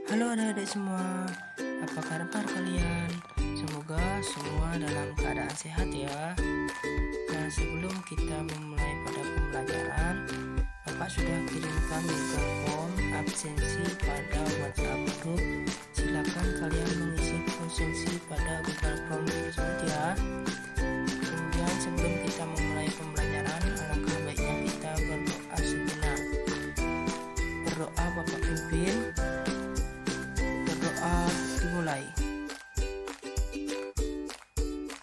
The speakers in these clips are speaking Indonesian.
Halo adik-adik semua, apa kabar kalian? Semoga semua dalam keadaan sehat ya. Nah, sebelum kita memulai pada pembelajaran, Bapak sudah kirimkan Google Form absensi pada WhatsApp Group. Silakan kalian mengisi absensi pada Google Form tersebut ya. Kemudian sebelum kita memulai pembelajaran, alangkah baiknya kita berdoa sejenak. Berdoa Bapak pimpin. Berdoa dimulai.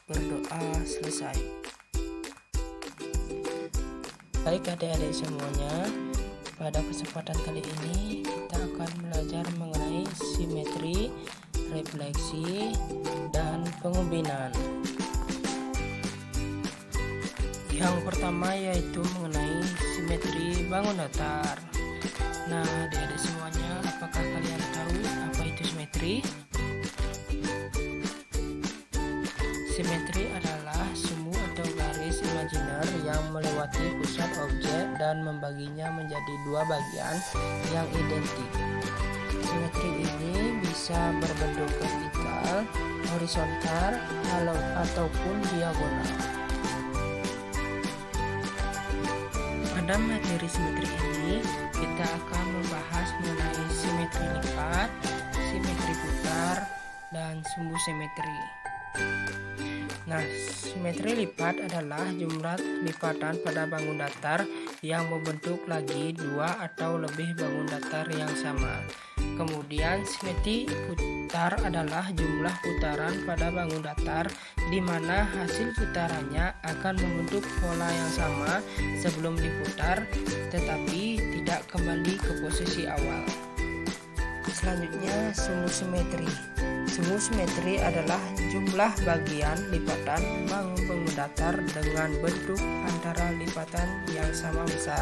Berdoa selesai. Baik adik-adik semuanya, pada kesempatan kali ini kita akan belajar mengenai simetri, refleksi, dan pengumbinan. Yang pertama yaitu mengenai simetri bangun datar. Nah, adik-adik semuanya, apakah kalian tahu apa itu simetri? Simetri adalah semu atau garis imajiner yang melewati pusat objek dan membaginya menjadi dua bagian yang identik. Simetri ini bisa berbentuk vertikal, horizontal, ataupun diagonal. Pada materi simetri ini, kita akan membahas mengenai simetri lipat, simetri putar, dan sumbu simetri. Nah, simetri lipat adalah jumlah lipatan pada bangun datar yang membentuk lagi dua atau lebih bangun datar yang sama. Kemudian simetri putar adalah jumlah putaran pada bangun datar di mana hasil putarannya akan membentuk pola yang sama sebelum diputar tetapi tidak kembali ke posisi awal. Selanjutnya sumbu simetri. Sumbu simetri adalah jumlah bagian lipatan bangun datar dengan bentuk antara lipatan yang sama besar.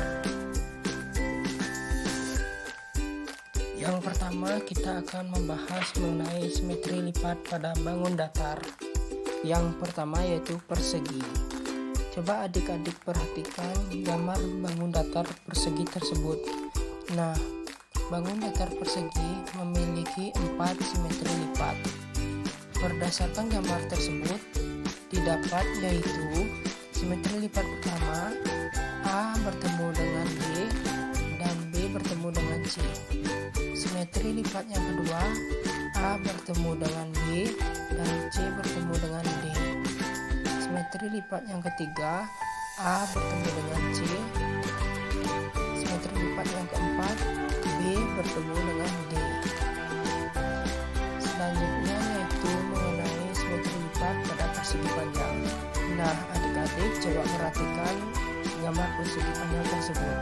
Yang pertama kita akan membahas mengenai simetri lipat pada bangun datar. Yang pertama yaitu persegi. Coba adik-adik perhatikan gambar bangun datar persegi tersebut. Nah, bangun datar persegi memiliki 4 simetri lipat. Berdasarkan gambar tersebut didapat yaitu simetri lipat pertama A bertemu dengan B dan B bertemu dengan C. Simetri lipat yang kedua A bertemu dengan B dan C bertemu dengan D. Simetri lipat yang ketiga A bertemu dengan C. Simetri lipat yang keempat B bertemu dengan D. Selanjutnya yaitu mengenai simetri lipat pada persegi panjang. Nah, adik-adik coba perhatikan gambar persegi panjang tersebut.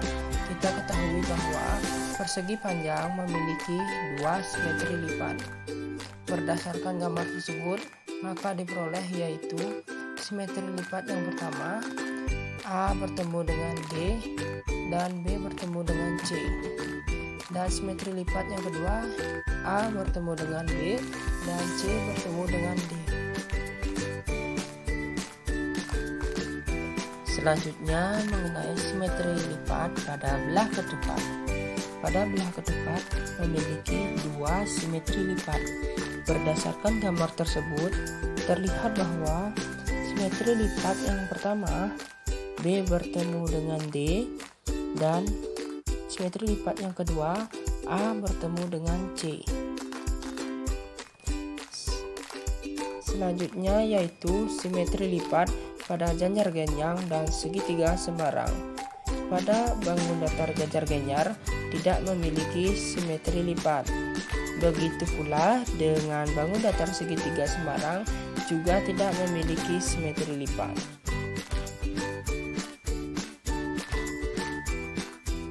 Kita ketahui bahwa persegi panjang memiliki dua simetri lipat. Berdasarkan gambar tersebut, maka diperoleh yaitu simetri lipat yang pertama A bertemu dengan D dan B bertemu dengan C. Dan simetri lipat yang kedua A bertemu dengan B dan C bertemu dengan D. Selanjutnya mengenai simetri lipat pada belah ketupat. Pada belah ketupat memiliki dua simetri lipat. Berdasarkan gambar tersebut terlihat bahwa simetri lipat yang pertama B bertemu dengan D dan simetri lipat yang kedua A bertemu dengan C. Selanjutnya yaitu simetri lipat pada janjar genyang dan segitiga sembarang. Pada bangun datar janjar genyar tidak memiliki simetri lipat. Begitu pula dengan bangun datar segitiga sembarang juga tidak memiliki simetri lipat.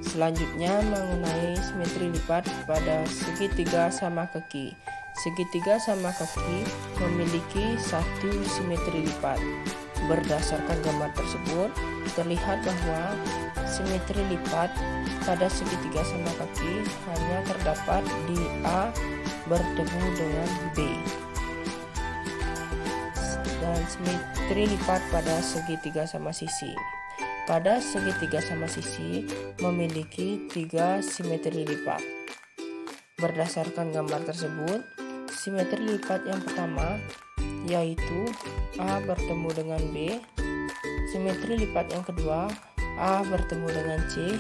Selanjutnya mengenai simetri lipat pada segitiga sama kaki. Segitiga sama kaki memiliki satu simetri lipat. Berdasarkan gambar tersebut terlihat bahwa simetri lipat pada segitiga sama kaki hanya terdapat di A bertemu dengan B. Dan simetri lipat pada segitiga sama sisi. Pada segitiga sama sisi memiliki 3 simetri lipat. Berdasarkan gambar tersebut, simetri lipat yang pertama yaitu A bertemu dengan B, simetri lipat yang kedua A bertemu dengan C,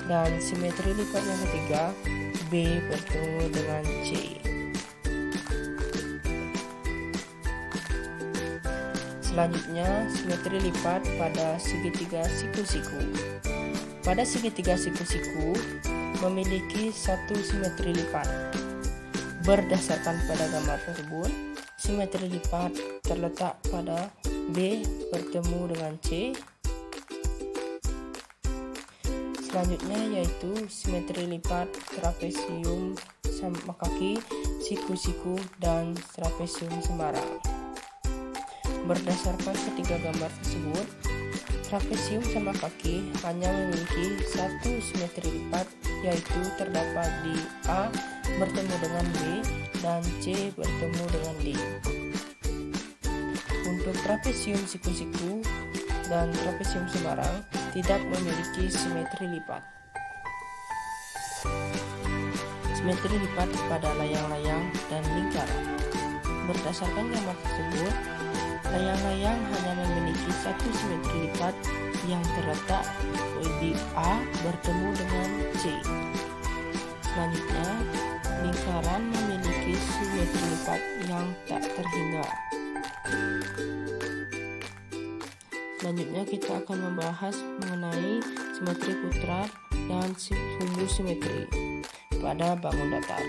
dan simetri lipat yang ketiga B bertemu dengan C. Selanjutnya, simetri lipat pada segitiga siku-siku. Pada segitiga siku-siku memiliki satu simetri lipat. Berdasarkan pada gambar tersebut, simetri lipat terletak pada B bertemu dengan C. Selanjutnya yaitu simetri lipat trapesium sama kaki, siku-siku, dan trapesium sembarang. Berdasarkan ketiga gambar tersebut, trapesium sama kaki hanya memiliki satu simetri lipat, yaitu terdapat di A bertemu dengan B dan C bertemu dengan D. Untuk trapesium siku-siku dan trapesium sembarang tidak memiliki simetri lipat. Simetri lipat pada layang-layang dan lingkaran. Berdasarkan gambar tersebut, layang-layang hanya memiliki satu simetri lipat yang terletak di A bertemu dengan C. Selanjutnya, lingkaran memiliki simetri lipat yang tak terhingga. Selanjutnya kita akan membahas mengenai simetri putar dan sumbu simetri pada bangun datar.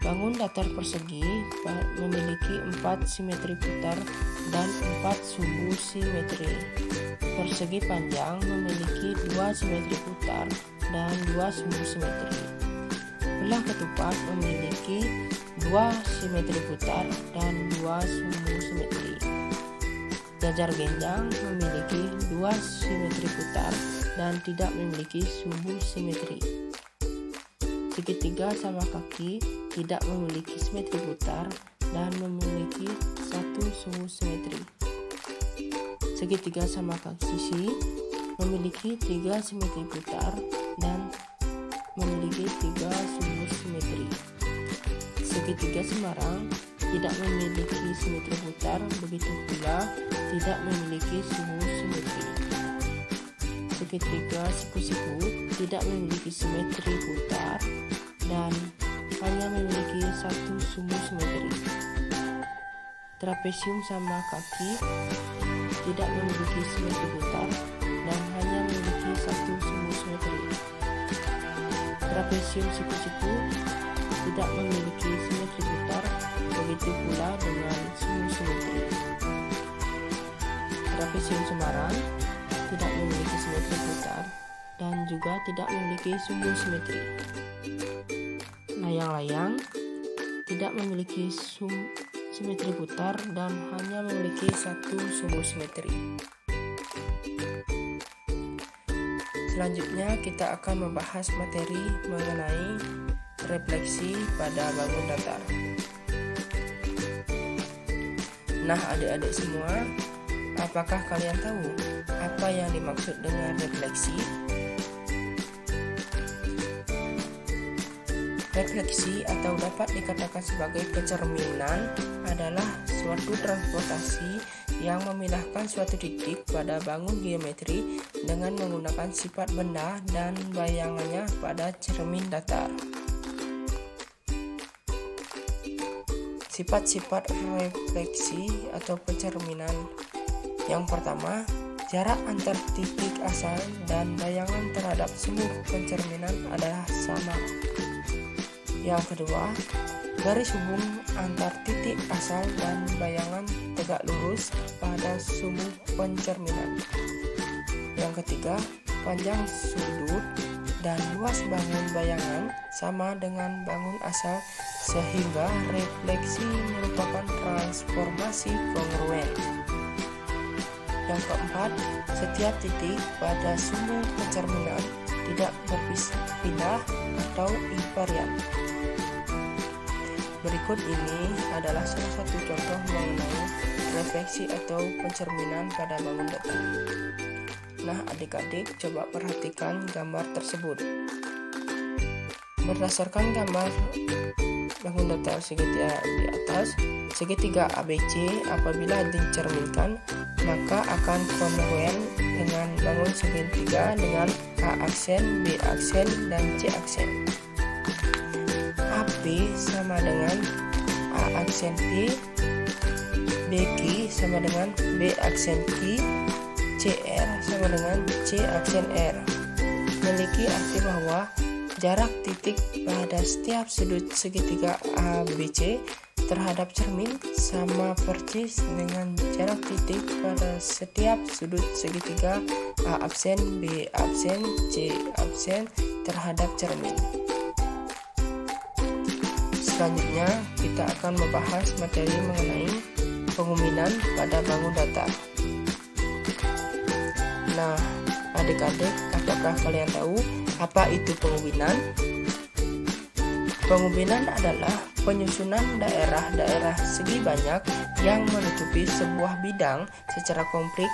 Bangun datar persegi memiliki 4 simetri putar dan 4 sumbu simetri. Persegi panjang memiliki 2 simetri putar dan 2 sumbu simetri. Belah ketupat memiliki 2 simetri putar dan 2 sumbu simetri. Jajar genjang memiliki 2 simetri putar dan tidak memiliki sumbu simetri. Segitiga sama kaki tidak memiliki simetri putar dan memiliki satu sumbu simetri. Segitiga sama kaki sisi memiliki 3 simetri putar dan memiliki 3 sumbu simetri. Segitiga sembarang tidak memiliki simetri putar, begitu pula tidak memiliki sumbu simetri. Segitiga siku-siku tidak memiliki simetri putar dan hanya memiliki satu sumbu simetri. Trapesium sama kaki tidak memiliki simetri putar dan hanya memiliki satu sumbu simetri. Trapesium siku-siku tidak memiliki simetri putar, begitu pula dengan sumbu simetri. Trapesium sembarang tidak memiliki simetri putar dan juga tidak memiliki sumbu simetri. Layang-layang tidak memiliki simetri putar dan hanya memiliki satu sumbu simetri. Selanjutnya kita akan membahas materi mengenai refleksi pada bangun datar. Nah, adik-adik semua, apakah kalian tahu apa yang dimaksud dengan refleksi? Refleksi atau dapat dikatakan sebagai pencerminan adalah suatu transportasi yang memindahkan suatu titik pada bangun geometri dengan menggunakan sifat benda dan bayangannya pada cermin datar. Sifat-sifat refleksi atau pencerminan. Yang pertama, jarak antar titik asal dan bayangan terhadap sumber pencerminan adalah sama. Yang kedua, garis hubung antar titik asal dan bayangan tegak lurus pada sumbu pencerminan. Yang ketiga, panjang sudut dan luas bangun bayangan sama dengan bangun asal sehingga refleksi merupakan transformasi kongruen. Yang keempat, setiap titik pada sumbu pencerminan tidak berpindah atau invarian. Berikut ini adalah salah satu contoh mengenai refleksi atau pencerminan pada bangun datar. Nah, adik-adik coba perhatikan gambar tersebut. berdasarkan gambar bangun datar segitiga di atas, segitiga ABC apabila dicerminkan maka akan kongruen dengan bangun segitiga dengan A aksen, B aksen, dan C aksen. AP sama dengan A aksen P, BQ sama dengan B aksen Q, CR sama dengan C aksen R. Memiliki arti bahwa jarak titik pada setiap sudut segitiga ABC terhadap cermin sama persis dengan jarak titik pada setiap sudut segitiga A absen, B absen, C absen terhadap cermin. Selanjutnya kita akan membahas materi mengenai penguminan pada bangun datar. Nah, adik-adik, apakah kalian tahu apa itu penguminan? Penguminan adalah penyusunan daerah-daerah segi banyak yang menutupi sebuah bidang secara komplit,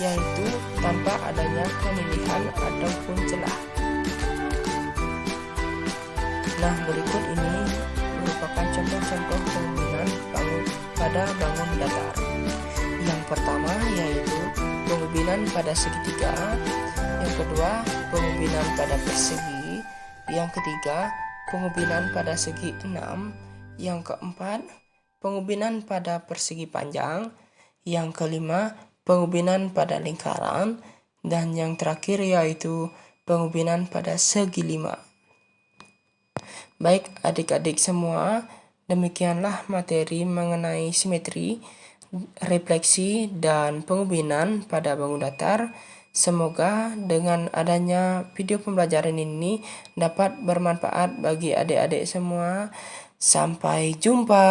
yaitu tanpa adanya pemilihan ataupun celah. Nah, berikut ini merupakan contoh-contoh penguminan pada bangun datar. Yang pertama yaitu penguminan pada segitiga, yang kedua penguminan pada persegi, yang ketiga penguminan pada segi 6, yang keempat penguminan pada persegi panjang, yang kelima penguminan pada lingkaran, dan yang terakhir yaitu penguminan pada segi 5. Baik adik-adik semua, demikianlah materi mengenai simetri, refleksi, dan penguminan pada bangun datar. Semoga dengan adanya video pembelajaran ini dapat bermanfaat bagi adik-adik semua. Sampai jumpa.